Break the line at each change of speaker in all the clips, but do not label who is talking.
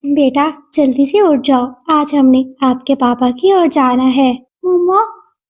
बेटा जल्दी से उठ जाओ, आज हमने आपके पापा की ओर जाना है। मम्मा,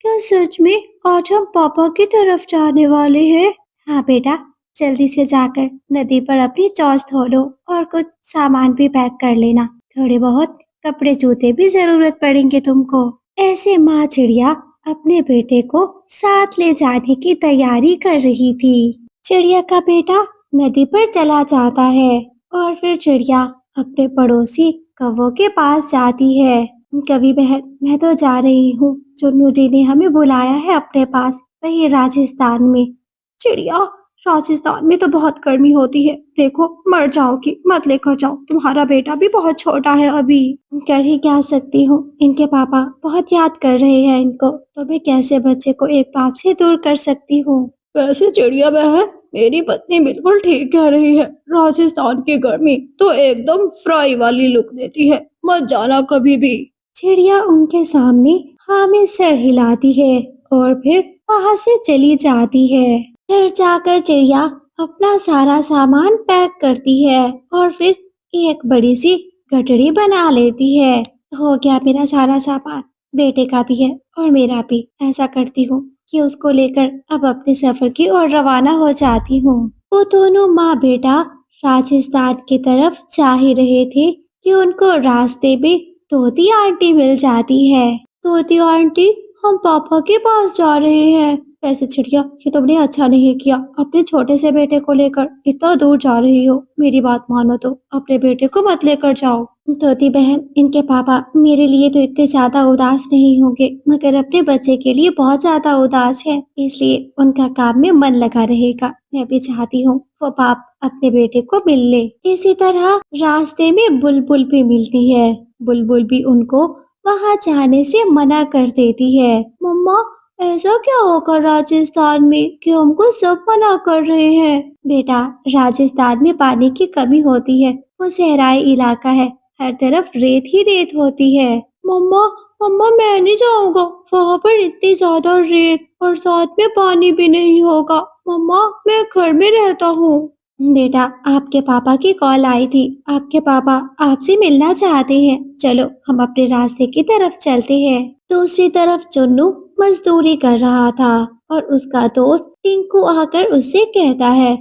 क्या सच में आज हम पापा की तरफ जाने वाले हैं? हाँ बेटा, जल्दी से जाकर नदी पर अपनी चोंच धो लो और कुछ सामान भी पैक कर लेना। थोड़े बहुत कपड़े जूते भी जरूरत पड़ेंगे तुमको। ऐसे माँ चिड़िया अपने बेटे को साथ ले जाने की तैयारी कर रही थी। चिड़िया का बेटा नदी पर चला जाता है और फिर चिड़िया अपने पड़ोसी कौवों के पास जाती है। कभी बहन, मैं तो जा रही हूँ, चुन्नू जी ने हमें बुलाया है अपने पास, वही राजस्थान में। चिड़िया, राजस्थान में तो बहुत गर्मी होती है, देखो मर जाओगी, मत लेकर जाओ, तुम्हारा बेटा भी बहुत छोटा है अभी। कर ही क्या सकती हूँ, इनके पापा बहुत याद कर रहे हैं इनको, तो मैं कैसे बच्चे को एक बाप से दूर कर सकती हूँ। वैसे चिड़िया बहन, मेरी पत्नी बिल्कुल ठीक कह रही है, राजस्थान की गर्मी तो एकदम फ्राई वाली लुक देती है, मत जाना कभी भी। चिड़िया उनके सामने हाँ में सर हिलाती है और फिर वहाँ से चली जाती है। फिर जाकर चिड़िया अपना सारा सामान पैक करती है और फिर एक बड़ी सी गठरी बना लेती है। हो गया मेरा सारा सामान, बेटे का भी है और मेरा भी। ऐसा करती हूँ कि उसको लेकर अब अपने सफर की ओर रवाना हो जाती हूँ। वो दोनों माँ बेटा राजस्थान की तरफ जा ही रहे थे कि उनको रास्ते में तोती आंटी मिल जाती है। तोती आंटी, हम पापा के पास जा रहे हैं। वैसे चिड़िया, ये तुमने अच्छा नहीं किया, अपने छोटे से बेटे को लेकर इतना दूर जा रही हो। मेरी बात मानो तो अपने बेटे को मत लेकर जाओ। तोती बहन, इनके पापा मेरे लिए तो इतने ज्यादा उदास नहीं होंगे, मगर अपने बच्चे के लिए बहुत ज्यादा उदास है, इसलिए उनका काम में मन लगा रहेगा। मैं भी चाहती हूँ वो बाप अपने बेटे को मिल ले। इसी तरह रास्ते में बुलबुल भी मिलती है। बुलबुल भी उनको वहाँ जाने से मना कर देती है। मम्मा, ऐसा क्या होगा राजस्थान में कि हमको सब मना कर रहे हैं? बेटा, राजस्थान में पानी की कमी होती है, वो सहराई इलाका है, हर तरफ रेत ही रेत होती है। मम्मा, मम्मा मैं नहीं जाऊंगा, वहाँ पर इतनी ज्यादा रेत और साथ में पानी भी नहीं होगा। मम्मा, मैं घर में रहता हूँ। बेटा, आपके पापा की कॉल आई थी, आपके पापा आपसे मिलना चाहते हैं, चलो हम अपने रास्ते की तरफ चलते हैं। दूसरी तरफ चुन्नू मजदूरी कर रहा था और उसका दोस्त टिंकू आकर उससे कहता है,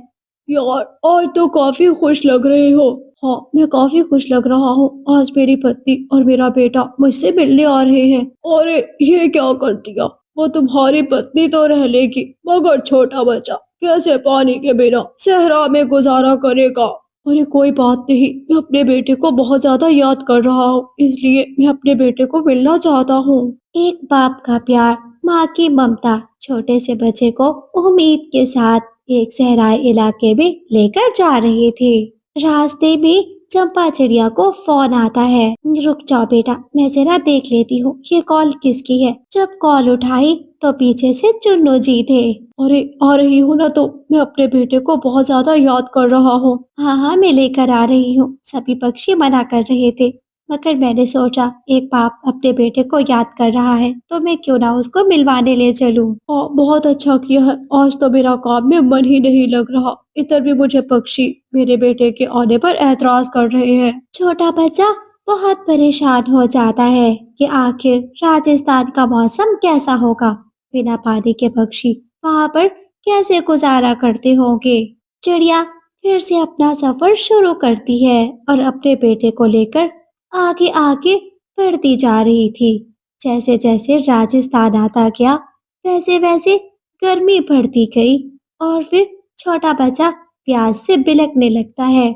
यार आज तो काफी खुश लग रहे हो। हाँ, मैं काफी खुश लग रहा हूँ, आज मेरी पत्नी और मेरा बेटा मुझसे मिलने आ रहे हैं। अरे ये क्या कर दिया, वो तुम्हारी पत्नी तो रह लेगी, मगर छोटा बच्चा कैसे पानी के बिना सहरा में गुजारा करेगा। अरे कोई बात नहीं, मैं अपने बेटे को बहुत ज्यादा याद कर रहा हूँ, इसलिए मैं अपने बेटे को मिलना चाहता हूँ। एक बाप का प्यार, माँ की ममता छोटे से बच्चे को उम्मीद के साथ एक सहराई इलाके में लेकर जा रहे थे। रास्ते में चंपा चिड़िया को फोन आता है। रुक जाओ बेटा, मैं जरा देख लेती हूँ ये कॉल किसकी है। जब कॉल उठाई तो पीछे से चुन्नू जी थे। अरे आ रही हूँ ना, तो मैं अपने बेटे को बहुत ज्यादा याद कर रहा हूँ। हाँ हाँ, मैं लेकर आ रही हूँ। सभी पक्षी मना कर रहे थे, मगर मैंने सोचा एक बाप अपने बेटे को याद कर रहा है तो मैं क्यों ना उसको मिलवाने ले चलूं। बहुत अच्छा किया है, आज तो मेरा काम में मन ही नहीं लग रहा। इधर भी मुझे पक्षी मेरे बेटे के आने पर एतराज कर रहे हैं। छोटा बच्चा बहुत परेशान हो जाता है कि आखिर राजस्थान का मौसम कैसा होगा, बिना पानी के पक्षी वहाँ पर कैसे गुजारा करते होंगे। चिड़िया फिर से अपना सफर शुरू करती है और अपने बेटे को लेकर आगे आगे बढ़ती जा रही थी। जैसे जैसे राजस्थान आता गया, वैसे वैसे गर्मी बढ़ती गई और फिर छोटा बच्चा प्यास से बिलखने लगता है।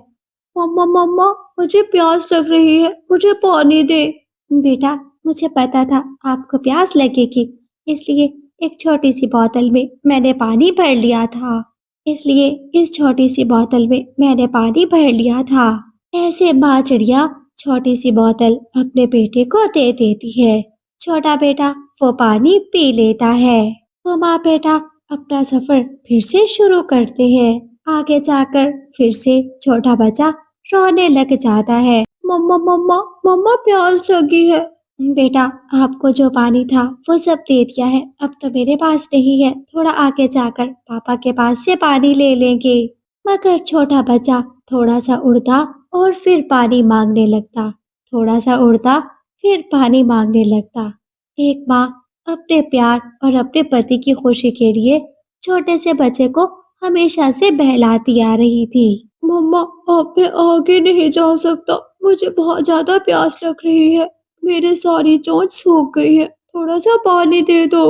मम्मा मम्मा, मुझे प्यास लग रही है, मुझे पानी दे। बेटा, मुझे पता था आपको प्यास लगेगी, इसलिए एक छोटी सी बोतल में मैंने पानी भर लिया था। इसलिए इस छोटी सी बोतल में मैंने पानी भर लिया था। ऐसे माँ चिड़िया छोटी सी बोतल अपने बेटे को दे देती है। छोटा बेटा वो पानी पी लेता है। वो माँ बेटा अपना सफर फिर से शुरू करते हैं। आगे जाकर फिर से छोटा बच्चा रोने लग जाता है। मम्मा मम्मा, मम्मा प्यास लगी है। बेटा, आपको जो पानी था वो सब दे दिया है, अब तो मेरे पास नहीं है, थोड़ा आगे जाकर पापा के पास से पानी ले लेंगे। मगर छोटा बच्चा थोड़ा सा उड़ता और फिर पानी मांगने लगता। थोड़ा सा उड़ता, फिर पानी मांगने लगता। एक माँ अपने प्यार और अपने पति की खुशी के लिए छोटे से बच्चे को हमेशा से बहलाती आ रही थी। मम्मा, अब मैं आगे नहीं जा सकता, मुझे बहुत ज्यादा प्यास लग रही है, मेरी सारी चोंच सूख गई है, थोड़ा सा पानी दे दो।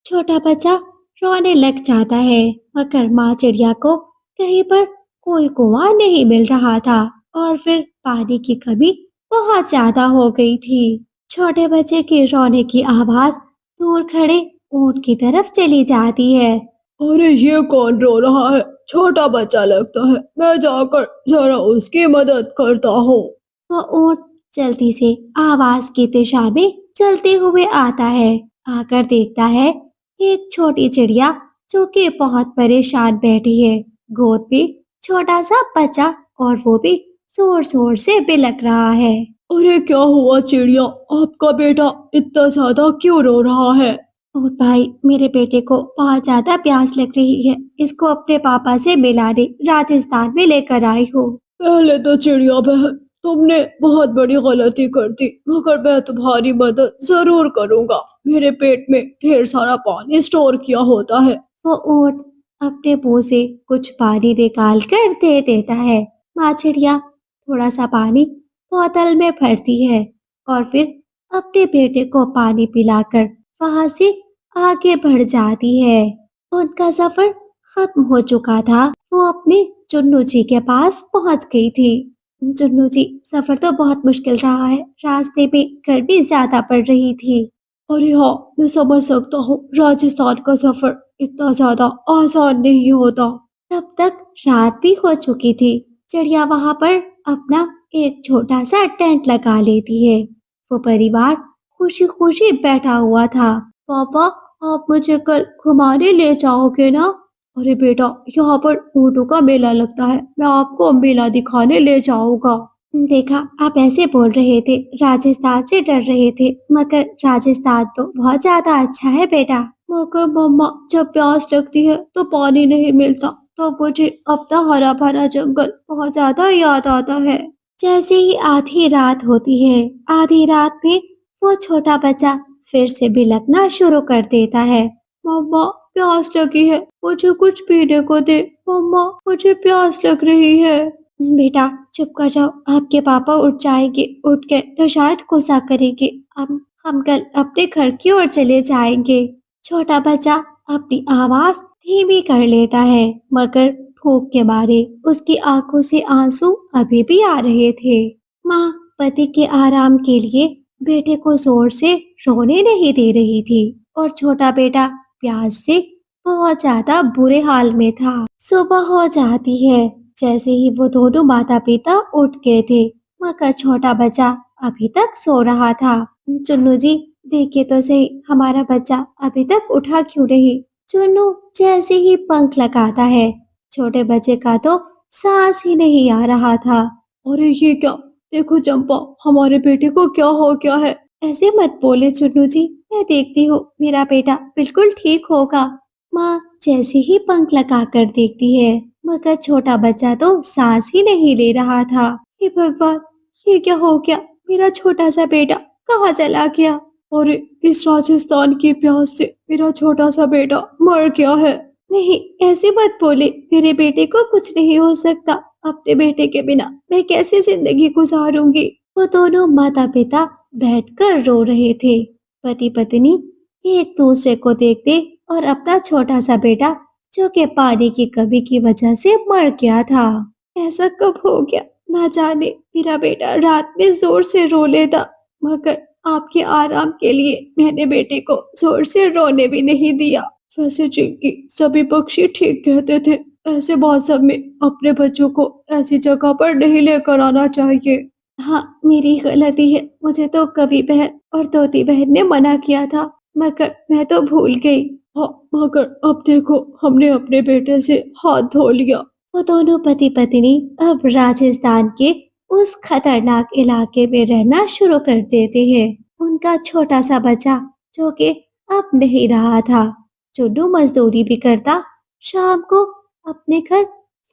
छोटा बच्चा रोने लग जाता है, मगर माँ चिड़िया को कहीं पर कोई कुआं नहीं मिल रहा था और फिर पानी की कमी बहुत ज्यादा हो गई थी। छोटे बच्चे की रोने की आवाज दूर खड़े ऊंट की तरफ चली जाती है। अरे ये कौन रो रहा है? छोटा बच्चा लगता है, मैं जाकर जरा उसकी मदद करता हूँ। वो ऊंट जल्दी से आवाज की दिशा में चलते हुए आता है। आकर देखता है एक छोटी चिड़िया जो कि बहुत परेशान बैठी है, गोद में छोटा सा बच्चा, और वो भी जोर जोर से बिलक रहा है। अरे क्या हुआ चिड़िया, आपका बेटा इतना ज्यादा क्यों रो रहा है? और भाई, मेरे बेटे को बहुत ज्यादा प्यास लग रही है, इसको अपने पापा से मिलाने राजस्थान में लेकर आई हूँ। पहले तो चिड़िया बहन, तुमने बहुत बड़ी गलती कर दी, मगर मैं तुम्हारी मदद जरूर करूँगा। मेरे पेट में ढेर सारा पानी स्टोर किया होता है। वो ऊंट अपने मुंह से कुछ पानी निकाल कर दे देता है। माँ चिड़िया थोड़ा सा पानी बोतल में भरती है और फिर अपने बेटे को पानी पिलाकर वहां से आगे बढ़ जाती है। उनका सफर खत्म हो चुका था। वो अपने चुन्नू जी के पास पहुंच गई थी। चुन्नू जी, सफर तो बहुत मुश्किल रहा है, रास्ते में गर्मी ज्यादा पड़ रही थी। अरे हाँ, मैं समझ सकता हूँ, राजस्थान का सफर इतना ज्यादा आसान नहीं होता। तब तक रात भी हो चुकी थी। चिड़िया वहां पर अपना एक छोटा सा टेंट लगा लेती है। वो परिवार खुशी खुशी बैठा हुआ था। पापा, आप मुझे कल घुमाने ले जाओगे ना? अरे बेटा, यहाँ पर ऊँटों का मेला लगता है, मैं आपको मेला दिखाने ले जाऊंगा। देखा, आप ऐसे बोल रहे थे, राजस्थान से डर रहे थे, मगर राजस्थान तो बहुत ज्यादा अच्छा है बेटा। मगर मम्मा, जब प्यास लगती है तो पानी नहीं मिलता, तो मुझे अपना हरा भरा जंगल बहुत ज्यादा याद आता है। जैसे ही आधी रात होती है, आधी रात में वो छोटा बच्चा फिर से बिलखना शुरू कर देता है। मम्मा, प्यास लगी है, मुझे कुछ पीने को दे। मम्मा, मुझे प्यास लग रही है। बेटा चुप कर जाओ, आपके पापा उठ जाएंगे, उठ के तो शायद गुस्सा करेंगे। हम कल अपने घर की ओर चले जाएंगे। छोटा बच्चा अपनी आवाज धीमी कर लेता है, मगर भूख के मारे उसकी आंखों से आंसू अभी भी आ रहे थे। माँ पति के आराम के लिए बेटे को जोर से रोने नहीं दे रही थी और छोटा बेटा प्यास से बहुत ज्यादा बुरे हाल में था। सुबह हो जाती है। जैसे ही वो दोनों माता पिता उठ गए थे, मगर छोटा बच्चा अभी तक सो रहा था। चुन्नू जी, देखिए तो सही, हमारा बच्चा अभी तक उठा क्यों नहीं? चुन्नू जैसे ही पंख लगाता है, छोटे बच्चे का तो सांस ही नहीं आ रहा था। अरे ये क्या? देखो चंपा, हमारे बेटे को क्या हो गया है? ऐसे मत बोले चुन्नू जी, मैं देखती हूँ, मेरा बेटा बिल्कुल ठीक होगा। माँ जैसे ही पंख लगाकर देखती है, मगर छोटा बच्चा तो सांस ही नहीं ले रहा था। हे भगवान, ये क्या हो गया? मेरा छोटा सा बेटा कहाँ चला गया? अरे इस राजस्थान की प्यास से मेरा छोटा सा बेटा मर गया है। नहीं, ऐसे मत बोले, मेरे बेटे को कुछ नहीं हो सकता। अपने बेटे के बिना मैं कैसे जिंदगी गुजारूंगी? वो दोनों माता पिता बैठकर रो रहे थे। पति पत्नी एक दूसरे को देखते और अपना छोटा सा बेटा जो कि पानी की कमी की वजह से मर गया था। ऐसा कब हो गया? ना जाने मेरा बेटा रात में जोर से रो लेता, मगर आपके आराम के लिए मैंने बेटे को जोर से रोने भी नहीं दिया। वैसे चिंकी, सभी पक्षी ठीक कहते थे, ऐसे मौसम में अपने बच्चों को ऐसी जगह पर नहीं लेकर आना चाहिए। हाँ, मेरी गलती है, मुझे तो कवि बहन और तोती बहन ने मना किया था, मगर मैं तो भूल गई। हाँ, मगर अब देखो, हमने अपने बेटे से हाथ धो लिया। वो दोनों पति पत्नी अब राजस्थान के उस खतरनाक इलाके में रहना शुरू कर देते हैं। उनका छोटा सा बच्चा जो कि अब नहीं रहा था। चुन्नू मजदूरी भी करता, शाम को अपने घर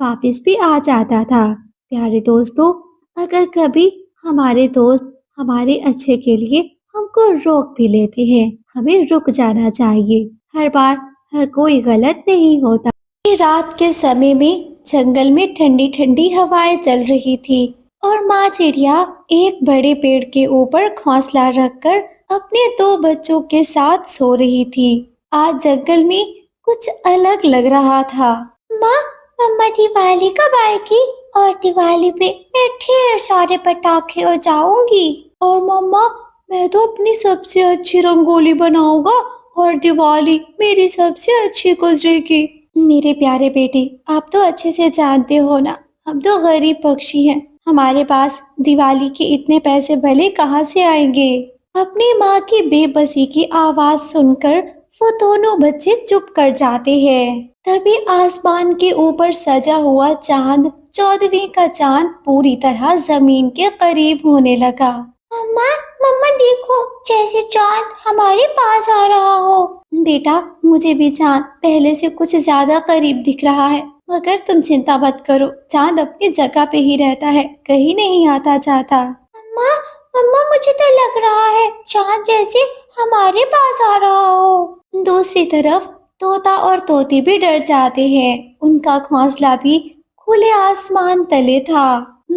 वापस भी आ जाता था। प्यारे दोस्तों, अगर कभी हमारे दोस्त हमारे अच्छे के लिए हमको रोक भी लेते हैं, हमें रुक जाना चाहिए। हर बार हर कोई गलत नहीं होता। ये रात के समय में जंगल में ठंडी ठंडी हवाएं चल रही थी और माँ चिड़िया एक बड़े पेड़ के ऊपर घोंसला रखकर अपने दो बच्चों के साथ सो रही थी। आज जंगल में कुछ अलग लग रहा था। माँ, मम्मा दिवाली कब आएगी? और दिवाली पे मैं ढेर सारे पटाखे उड़ाऊंगी। और मम्मा, मैं तो अपनी सबसे अच्छी रंगोली बनाऊंगा और दिवाली मेरी सबसे अच्छी गुजरेगी। मेरे प्यारे बेटे, आप तो अच्छे से जानते हो ना, हम तो गरीब पक्षी हैं। हमारे पास दिवाली के इतने पैसे भले कहाँ से आएंगे? अपनी माँ की बेबसी की आवाज सुनकर वो दोनों बच्चे चुप कर जाते हैं। तभी आसमान के ऊपर सजा हुआ चांद, 14वीं का चांद पूरी तरह जमीन के करीब होने लगा। मम्मा, मम्मा देखो, जैसे चांद हमारे पास आ रहा हो। बेटा, मुझे भी चांद पहले से कुछ ज्यादा करीब दिख रहा है, मगर तुम चिंता मत करो, चांद अपनी जगह पे ही रहता है, कहीं नहीं आता जाता। मम्मा, मम्मा मुझे तो लग रहा है चांद जैसे हमारे पास आ रहा हो। दूसरी तरफ तोता और तोती भी डर जाते हैं। उनका घोंसला भी खुले आसमान तले था।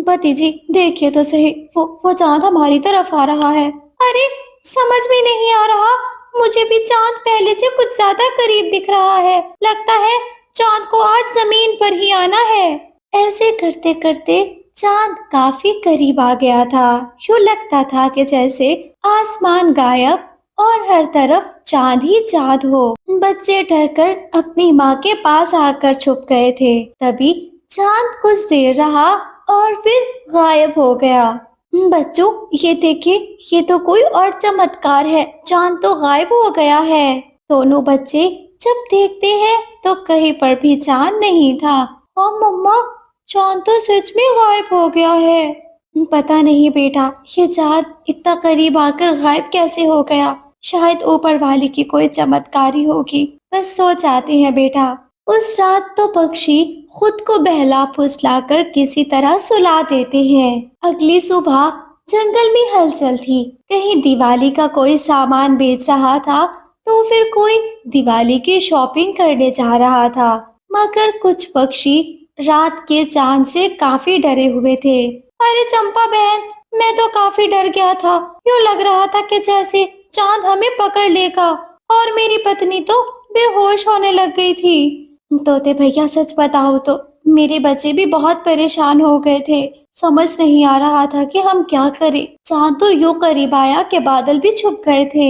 भतीजी देखिए तो सही, वो चांद हमारी तरफ आ रहा है। अरे समझ में नहीं आ रहा, मुझे भी चांद पहले से कुछ ज्यादा करीब दिख रहा है। लगता है चांद को आज जमीन पर ही आना है। ऐसे करते करते चांद काफी करीब आ गया था। यूं लगता था कि जैसे आसमान गायब और हर तरफ चांद ही चांद हो। बच्चे डरकर अपनी माँ के पास आकर छुप गए थे। तभी चांद कुछ देर रहा और फिर गायब हो गया। बच्चों ये देखिए, ये तो कोई और चमत्कार है, चांद तो गायब हो गया है। दोनों बच्चे जब देखते हैं तो कहीं पर भी चांद नहीं था। हाँ मम्मा, चांद तो सच में गायब हो गया है। पता नहीं बेटा, ये चांद इतना करीब आकर गायब कैसे हो गया? शायद ऊपर वाले की कोई चमत्कारी होगी, बस सो जाते हैं बेटा। उस रात तो पक्षी खुद को बहला फुसलाकर किसी तरह सुला देते हैं। अगली सुबह जंगल में हलचल थी। कहीं दिवाली का कोई सामान बेच रहा था, तो फिर कोई दिवाली की शॉपिंग करने जा रहा था। मगर कुछ पक्षी रात के चांद से काफी डरे हुए थे। अरे चंपा बहन, मैं तो काफी डर गया था। यूं लग रहा था कि जैसे चांद हमें पकड़ लेगा, और मेरी पत्नी तो बेहोश होने लग गई थी। तोते भैया सच बताओ तो मेरे बच्चे भी बहुत परेशान हो गए थे। समझ नहीं आ रहा था कि हम क्या करें। चांद तो यूं करीब आया कि बादल भी छुप गए थे।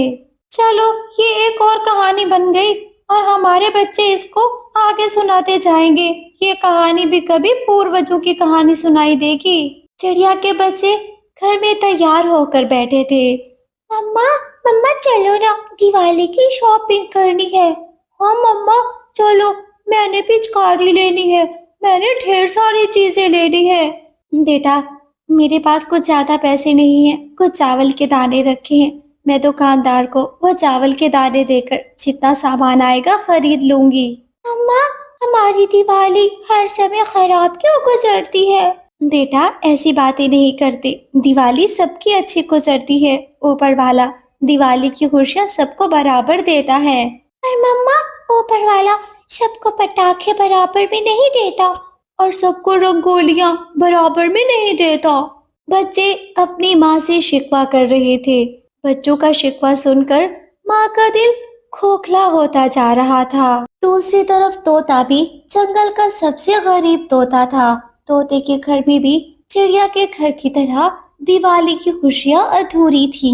चलो ये एक और कहानी बन गई और हमारे बच्चे इसको आगे सुनाते जाएंगे। ये कहानी भी कभी पूर्वजों की कहानी सुनाई देगी। चिड़िया के बच्चे घर में तैयार होकर बैठे थे। मम्मा, मम्मा चलो ना, दिवाली की शॉपिंग करनी है। हाँ मम्मा चलो, मैंने पिचकारी लेनी है, मैंने ढेर सारी चीजें लेनी है। बेटा, मेरे पास कुछ ज्यादा पैसे नहीं है, कुछ चावल के दाने रखे हैं। मैं दुकानदार को वो चावल के दाने देकर जितना सामान आएगा खरीद लूंगी। अम्मा, हमारी दिवाली हर समय खराब क्यों गुजरती है? बेटा ऐसी बातें नहीं करते, दिवाली सबकी अच्छी गुजरती है। ऊपर वाला दिवाली की खुशियाँ सबको बराबर देता है। पर मम्मा, ऊपर वाला सबको पटाखे बराबर भी नहीं देता और सबको रंगोलियाँ बराबर में नहीं देता। बच्चे अपनी माँ से शिकवा कर रहे थे। बच्चों का शिकवा सुनकर माँ का दिल खोखला होता जा रहा था। दूसरी तरफ तोता भी जंगल का सबसे गरीब तोता था। तोते के घर में भी चिड़िया के घर की तरह दिवाली की खुशियाँ अधूरी थी।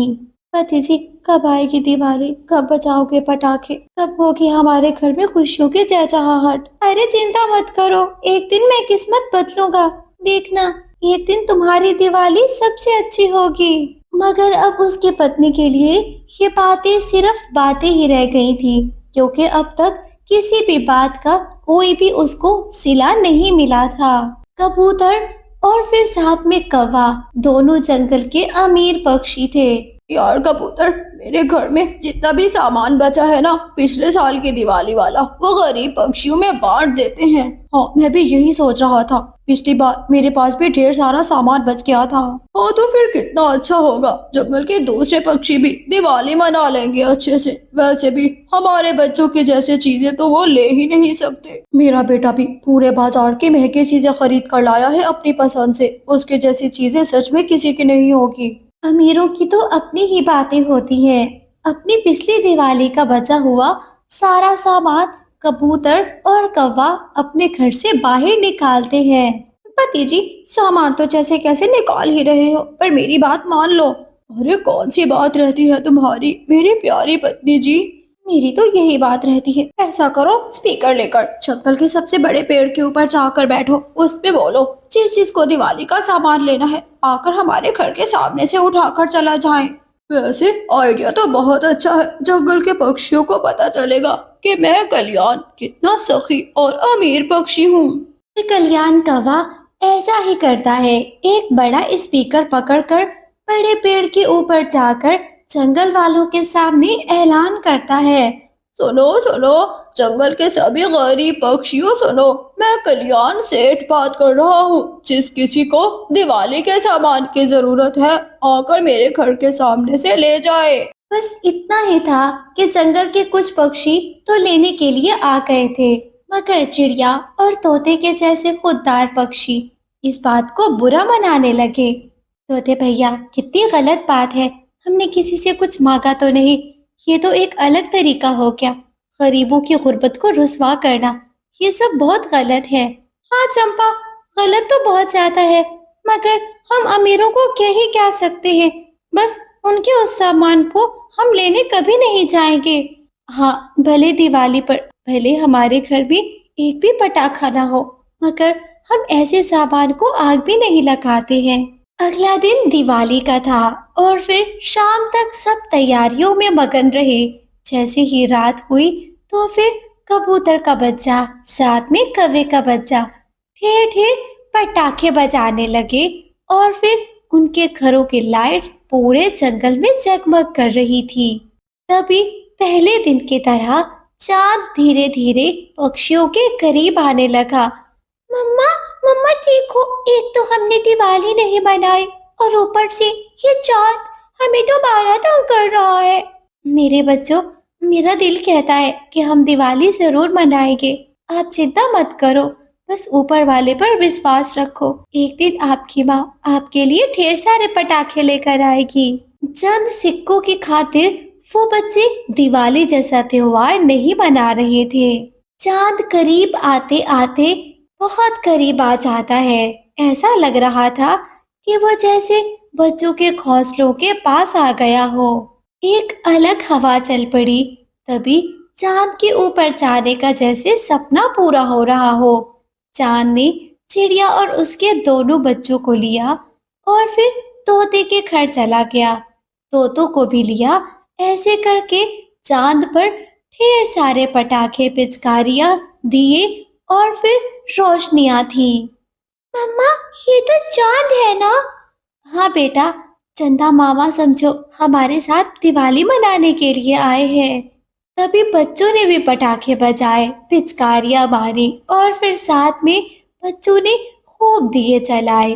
भतीजी कब आएगी दिवाली? कब बजाओगे पटाखे? कब होगी हमारे घर में खुशियों की चहचहाहट? अरे चिंता मत करो, एक दिन मैं किस्मत बदलूंगा। देखना, एक दिन तुम्हारी दिवाली सबसे अच्छी होगी। मगर अब उसकी पत्नी के लिए ये बातें सिर्फ बातें ही रह गई थी, क्योंकि अब तक किसी भी बात का कोई भी उसको सिला नहीं मिला था। कबूतर और फिर साथ में कौवा दोनों जंगल के अमीर पक्षी थे।
यार कबूतर, मेरे घर में जितना भी सामान बचा है ना पिछले साल की दिवाली वाला, वो गरीब पक्षियों में बांट देते हैं। हाँ, मैं भी यही सोच रहा था। पिछली बार मेरे पास भी ढेर सारा सामान बच गया था। हाँ, तो फिर कितना अच्छा होगा, जंगल के दूसरे पक्षी भी दिवाली मना लेंगे अच्छे से। वैसे भी हमारे बच्चों की जैसी चीजें तो वो ले ही नहीं सकते। मेरा बेटा भी पूरे बाजार की महंगी चीजें खरीद कर लाया है अपनी पसंद से। उसके जैसी चीजें सच में किसी की नहीं होगी।
अमीरों की तो अपनी ही बातें होती हैं। अपनी पिछली दिवाली का बचा हुआ सारा सामान कबूतर और कौवा अपने घर से बाहर निकालते हैं। पति जी, सामान तो जैसे कैसे निकाल ही रहे हो, पर मेरी बात मान लो।
अरे कौन सी बात रहती है तुम्हारी मेरी प्यारी पत्नी जी?
मेरी तो यही बात रहती है। ऐसा करो, स्पीकर लेकर जंगल के सबसे बड़े पेड़ के ऊपर जाकर बैठो, उस पे बोलो जिस जिसको दिवाली का सामान लेना है आकर हमारे घर के सामने से उठाकर चला जाए।
वैसे आइडिया तो बहुत अच्छा है। जंगल के पक्षियों को पता चलेगा कि मैं कल्याण कितना सखी और अमीर पक्षी हूँ।
फिर कल्याण कौवा ऐसा ही करता है। एक बड़ा स्पीकर पकड़कर बड़े पेड़ के ऊपर जाकर जंगल वालों के सामने ऐलान करता है।
सुनो सुनो, जंगल के सभी गरीब पक्षियों सुनो, मैं कल्याण सेठ बात कर रहा हूँ। जिस किसी को दिवाली के सामान की जरूरत है आकर मेरे घर के सामने से ले जाए।
बस इतना ही था कि जंगल के कुछ पक्षी तो लेने के लिए आ गए थे, मगर चिड़िया और तोते के जैसे खुददार पक्षी इस बात को बुरा मनाने लगे। तोते भैया, कितनी गलत बात है, हमने किसी से कुछ मांगा तो नहीं, ये तो एक अलग तरीका हो गया। गरीबों की गुर्बत को रुसवा करना, ये सब बहुत गलत है। हाँ चंपा, गलत तो बहुत ज्यादा है, मगर हम अमीरों को क्या ही कह सकते हैं। बस उनके उस सामान को हम लेने कभी नहीं जाएंगे। हाँ, भले दिवाली पर भले हमारे घर भी एक भी पटाखा ना हो, मगर हम ऐसे सामान को आग भी नहीं लगाते हैं। अगला दिन दिवाली का था और फिर शाम तक सब तैयारियों में मगन रहे। जैसे ही रात हुई तो फिर कबूतर का बच्चा साथ में कौवे का बच्चा ठेर ठेर पटाखे बजाने लगे और फिर उनके घरों की लाइट्स पूरे जंगल में जगमग कर रही थी। तभी पहले दिन की तरह चांद धीरे धीरे पक्षियों के करीब आने लगा। मम्मा, मम्मा देखो, एक तो हमने दिवाली नहीं मनाई और ऊपर से ये चांद हमें दोबारा तंग कर रहा है। मेरे बच्चों, मेरा दिल कहता है कि हम दिवाली जरूर मनाएंगे। आप चिंता मत करो, बस ऊपर वाले पर विश्वास रखो। एक दिन आपकी माँ आपके लिए ढेर सारे पटाखे लेकर आएगी। चंद सिक्कों की खातिर वो बच्चे दिवाली जैसा त्योहार नहीं मना रहे थे। चांद करीब आते आते बहुत करीब आ जाता है। ऐसा लग रहा था कि वो जैसे बच्चों के घोंसलों के पास आ गया हो। एक अलग हवा चल पड़ी। तभी चांद के ऊपर जाने का जैसे सपना पूरा हो रहा हो। चांद ने चिड़िया और उसके दोनों बच्चों को लिया और फिर तोते के घर चला गया। तोतों को भी लिया। ऐसे करके चांद पर ढेर सारे पटाखे, पिचकारियां, दिए और फिर रोशनियां थी। मम्मा, ये तो चांद है ना? हाँ बेटा, चंदा मामा समझो हमारे साथ दिवाली मनाने के लिए आए हैं। तभी बच्चों ने भी पटाखे बजाए, पिचकारियां मारी और फिर साथ में बच्चों ने खूब दिए जलाए।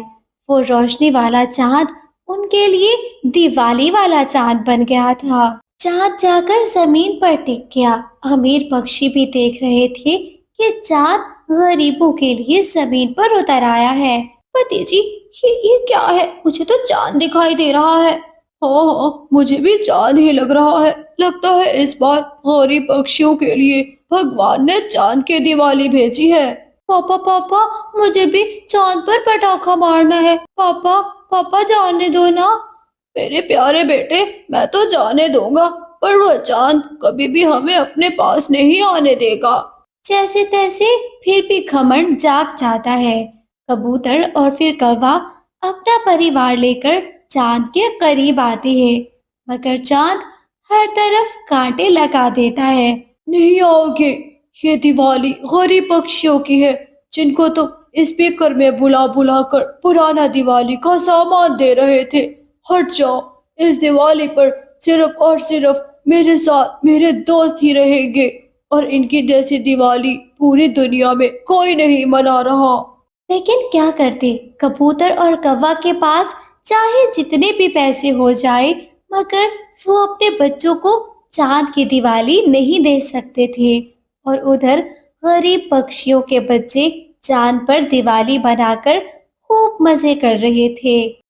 वो रोशनी वाला चांद उनके लिए दिवाली वाला चांद बन गया था। चांद जाकर जमीन पर टिक गया। अमीर पक्षी भी देख रहे थे कि चांद गरीबों के लिए जमीन पर उतर आया है। पति जी, ये क्या है? मुझे तो चांद दिखाई दे रहा है।
हाँ हाँ, मुझे भी चांद ही लग रहा है। लगता है इस बार गरीब पक्षियों के लिए भगवान ने चांद की दिवाली भेजी है।
पापा पापा, मुझे भी चांद पर पटाखा मारना है। पापा पापा, जाने दो ना।
मेरे प्यारे बेटे, मैं तो जाने दूंगा, पर वह चांद कभी भी हमें अपने पास नहीं आने देगा।
जैसे तैसे फिर भी घमंड जाग जाता है। कबूतर और फिर कौवा अपना परिवार लेकर चांद के करीब आते हैं, मगर चांद हर तरफ कांटे लगा देता है।
नहीं आओगे, ये दिवाली गरीब पक्षियों की है, जिनको तो स्पीकर में बुला बुला कर पुराना दिवाली का सामान दे रहे थे। हट जाओ, इस दिवाली पर सिर्फ और सिर्फ मेरे साथ मेरे दोस्त ही रहेंगे और इनकी जैसी दिवाली पूरी दुनिया में कोई नहीं मना रहा।
लेकिन क्या करते, कबूतर और कौवा के पास चाहे जितने भी पैसे हो जाए, मगर वो अपने बच्चों को चांद की दिवाली नहीं दे सकते थे। और उधर गरीब पक्षियों के बच्चे चांद पर दिवाली बनाकर खूब मजे कर रहे थे।